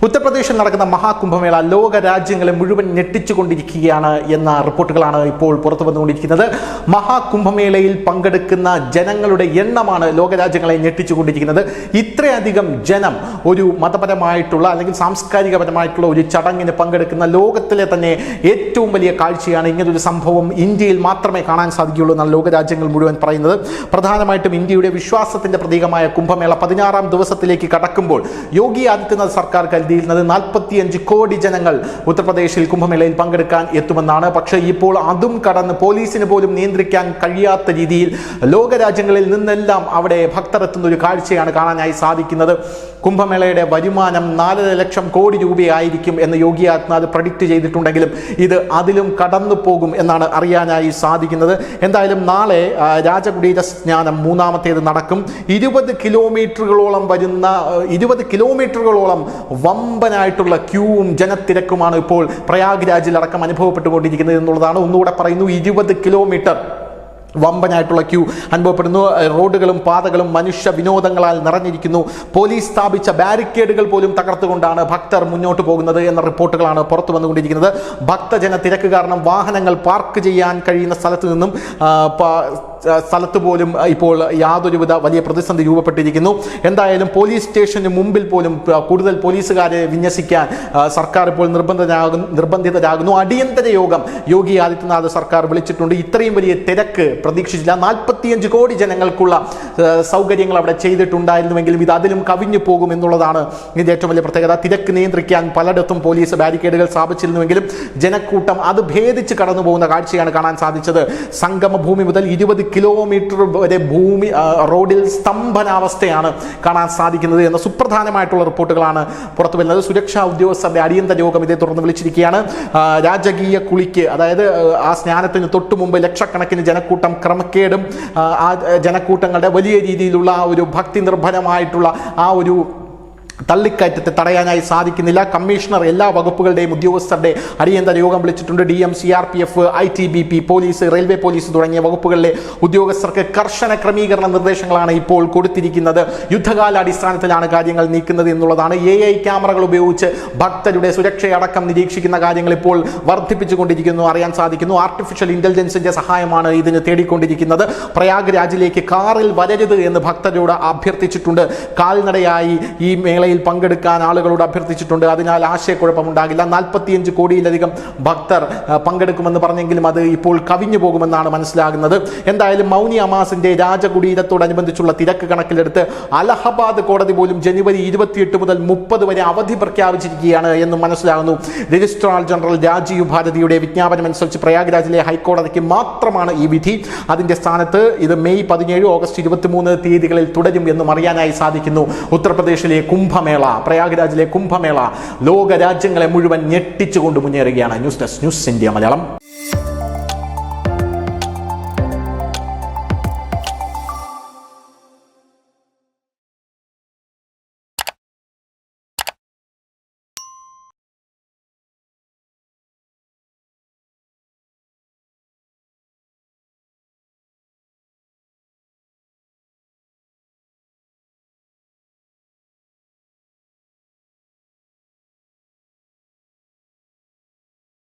ഉത്തർപ്രദേശിൽ നടക്കുന്ന മഹാകുംഭമേള ലോക രാജ്യങ്ങളെ മുഴുവൻ ഞെട്ടിച്ചുകൊണ്ടിരിക്കുകയാണ് എന്ന റിപ്പോർട്ടുകളാണ് ഇപ്പോൾ പുറത്തു വന്നുകൊണ്ടിരിക്കുന്നത്. മഹാകുംഭമേളയിൽ പങ്കെടുക്കുന്ന ജനങ്ങളുടെ എണ്ണമാണ് ലോകരാജ്യങ്ങളെ ഞെട്ടിച്ചുകൊണ്ടിരിക്കുന്നത്. ഇത്രയധികം ജനം ഒരു മതപരമായിട്ടുള്ള അല്ലെങ്കിൽ സാംസ്കാരികപരമായിട്ടുള്ള ഒരു ചടങ്ങിന് പങ്കെടുക്കുന്ന ലോകത്തിലെ തന്നെ ഏറ്റവും വലിയ കാഴ്ചയാണ്. ഇങ്ങനൊരു സംഭവം ഇന്ത്യയിൽ മാത്രമേ കാണാൻ സാധിക്കുകയുള്ളൂ എന്നാണ് ലോകരാജ്യങ്ങൾ മുഴുവൻ പറയുന്നത്. പ്രധാനമായിട്ടും ഇന്ത്യയുടെ വിശ്വാസത്തിന്റെ പ്രതീകമായ കുംഭമേള 16ാം ദിവസത്തിലേക്ക് കടക്കുമ്പോൾ യോഗി ആദിത്യനാഥ് സർക്കാർ കരുതിയിരുന്നത് 45 കോടി ജനങ്ങൾ ഉത്തർപ്രദേശിൽ കുംഭമേളയിൽ പങ്കെടുക്കാൻ എത്തുമെന്നാണ്. പക്ഷേ ഇപ്പോൾ അതും കടന്ന് പോലീസിന് പോലും നിയന്ത്രിക്കാൻ കഴിയാത്ത രീതിയിൽ ലോകരാജ്യങ്ങളിൽ നിന്നെല്ലാം അവിടെ ഭക്തർ എത്തുന്ന ഒരു കാഴ്ചയാണ് കാണാനായി സാധിക്കുന്നത്. കുംഭമേളയുടെ വരുമാനം 4.5 ലക്ഷം കോടി രൂപയായിരിക്കും എന്ന് യോഗി ആദിത്യനാഥ് പ്രഡിക്റ്റ് ചെയ്തിട്ടുണ്ടെങ്കിലും ഇത് അതിലും കടന്നു പോകും എന്നാണ് അറിയാനായി സാധിക്കുന്നത്. എന്തായാലും നാളെ രാജകുടീര സ്നാനം മൂന്നാമത്തേത് നടക്കും. 20 കിലോമീറ്ററുകളോളം വമ്പനായിട്ടുള്ള ക്യൂവും ജനത്തിരക്കുമാണ് ഇപ്പോൾ പ്രയാഗ്രാജിൽ അടക്കം അനുഭവപ്പെട്ടുകൊണ്ടിരിക്കുന്നത് എന്നുള്ളതാണ്. ഒന്നുകൂടെ പറയുന്നു, 20 കിലോമീറ്റർ വമ്പനായിട്ടുള്ള ക്യൂ അനുഭവപ്പെടുന്നു. റോഡുകളും പാതകളും മനുഷ്യ വിനോദങ്ങളാൽ നിറഞ്ഞിരിക്കുന്നു. പോലീസ് സ്ഥാപിച്ച ബാരിക്കേഡുകൾ പോലും തകർത്തുകൊണ്ടാണ് ഭക്തർ മുന്നോട്ട് പോകുന്നത് എന്ന റിപ്പോർട്ടുകളാണ് പുറത്തു വന്നുകൊണ്ടിരിക്കുന്നത്. ഭക്തജന തിരക്ക് കാരണം വാഹനങ്ങൾ പാർക്ക് ചെയ്യാൻ കഴിയുന്ന സ്ഥലത്ത് നിന്നും സ്ഥലത്ത് പോലും ഇപ്പോൾ യാതൊരുവിധ വലിയ പ്രതിസന്ധി രൂപപ്പെട്ടിരിക്കുന്നു. എന്തായാലും പോലീസ് സ്റ്റേഷന് മുമ്പിൽ പോലും കൂടുതൽ പോലീസുകാരെ വിന്യസിക്കാൻ സർക്കാർ ഇപ്പോൾ നിർബന്ധിതരാകുന്നു. അടിയന്തര യോഗം യോഗി ആദിത്യനാഥ് സർക്കാർ വിളിച്ചിട്ടുണ്ട്. ഇത്രയും വലിയ തിരക്ക് പ്രതീക്ഷിച്ചില്ല. 45 കോടി ജനങ്ങൾക്കുള്ള സൗകര്യങ്ങൾ അവിടെ ചെയ്തിട്ടുണ്ടായിരുന്നുവെങ്കിലും ഇത് അതിലും കവിഞ്ഞു പോകും എന്നുള്ളതാണ് ഇതിന്റെ ഏറ്റവും വലിയ പ്രത്യേകത. തിരക്ക് നിയന്ത്രിക്കാൻ പലയിടത്തും പോലീസ് ബാരിക്കേഡുകൾ സ്ഥാപിച്ചിരുന്നുവെങ്കിലും ജനക്കൂട്ടം അത് ഭേദിച്ച് കടന്നു പോകുന്ന കാഴ്ചയാണ് കാണാൻ സാധിച്ചത്. സംഗമഭൂമി മുതൽ 20 കിലോമീറ്റർ വരെ ഭൂമി റോഡിൽ സ്തംഭനാവസ്ഥയാണ് കാണാൻ സാധിക്കുന്നത് എന്ന സുപ്രധാനമായിട്ടുള്ള റിപ്പോർട്ടുകളാണ് പുറത്തു വരുന്നത്. സുരക്ഷാ ഉദ്യോഗസ്ഥരുടെ അടിയന്തര യോഗം ഇതേ തുടർന്ന് വിളിച്ചിരിക്കുകയാണ്. രാജകീയ കുളിക്ക്, അതായത് ആ സ്നാനത്തിന് തൊട്ടു മുമ്പ് ലക്ഷക്കണക്കിന് ജനക്കൂട്ടം ക്രമക്കേടും ആ ജനക്കൂട്ടങ്ങളുടെ വലിയ രീതിയിലുള്ള ഒരു ഭക്തി നിർഭരമായിട്ടുള്ള ആ ഒരു തള്ളിക്കയറ്റത്തെ തടയാനായി സാധിക്കുന്നില്ല. കമ്മീഷണർ എല്ലാ വകുപ്പുകളുടെയും ഉദ്യോഗസ്ഥരുടെ അടിയന്തര യോഗം വിളിച്ചിട്ടുണ്ട്. DM, CRPF, ITBP, police, railway police തുടങ്ങിയ വകുപ്പുകളിലെ ഉദ്യോഗസ്ഥർക്ക് കർശന ക്രമീകരണ നിർദ്ദേശങ്ങളാണ് ഇപ്പോൾ കൊടുത്തിരിക്കുന്നത്. യുദ്ധകാല അടിസ്ഥാനത്തിലാണ് കാര്യങ്ങൾ നീക്കുന്നത് എന്നുള്ളതാണ്. AI ക്യാമറകൾ ഉപയോഗിച്ച് ഭക്തരുടെ സുരക്ഷയടക്കം നിരീക്ഷിക്കുന്ന കാര്യങ്ങൾ ഇപ്പോൾ വർദ്ധിപ്പിച്ചുകൊണ്ടിരിക്കുന്നു അറിയാൻ സാധിക്കുന്നു. ആർട്ടിഫിഷ്യൽ ഇന്റലിജൻസിന്റെ സഹായമാണ് ഇതിന് തേടിക്കൊണ്ടിരിക്കുന്നത്. പ്രയാഗ്രാജിലേക്ക് കാറിൽ വരരുത് എന്ന് ഭക്തരോട് അഭ്യർത്ഥിച്ചിട്ടുണ്ട്. കാൽനടയായി ഈ മേളയിൽ പങ്കെടുക്കാൻ ആളുകളോട് അഭ്യർത്ഥിച്ചിട്ടുണ്ട്. അതിനാൽ ആശയക്കുഴപ്പമുണ്ടാകില്ല. 45 കോടിയിലധികം ഭക്തർ പങ്കെടുക്കുമെന്ന് പറഞ്ഞെങ്കിലും അത് ഇപ്പോൾ കവിഞ്ഞു പോകുമെന്നാണ് മനസ്സിലാകുന്നത്. എന്തായാലും മൗനി അമാസിന്റെ രാജകുടീരത്തോടനുബന്ധിച്ചുള്ള തിരക്ക് കണക്കിലെടുത്ത് അലഹബാദ് കോടതി പോലും ജനുവരി 28 മുതൽ 30 വരെ അവധി പ്രഖ്യാപിച്ചിരിക്കുകയാണ് എന്ന് മനസ്സിലാകുന്നു. രജിസ്ട്രാർ ജനറൽ രാജീവ് ഭാരതിയുടെ വിജ്ഞാപനമനുസരിച്ച് പ്രയാഗ്രാജിലെ ഹൈക്കോടതിക്ക് മാത്രമാണ് ഈ വിധി. അതിന്റെ സ്ഥാനത്ത് ഇത് മെയ് 17, ഓഗസ്റ്റ് 23 തീയതികളിൽ തുടരും എന്നും അറിയാനായി സാധിക്കുന്നു. ഉത്തർപ്രദേശിലെ കുംഭമേള, പ്രയാഗ്രാജിലെ കുംഭമേള ലോക രാജ്യങ്ങളെ മുഴുവൻ ഞെട്ടിച്ചുകൊണ്ട് മുന്നേറുകയാണ്. News desk, news India Malayalam.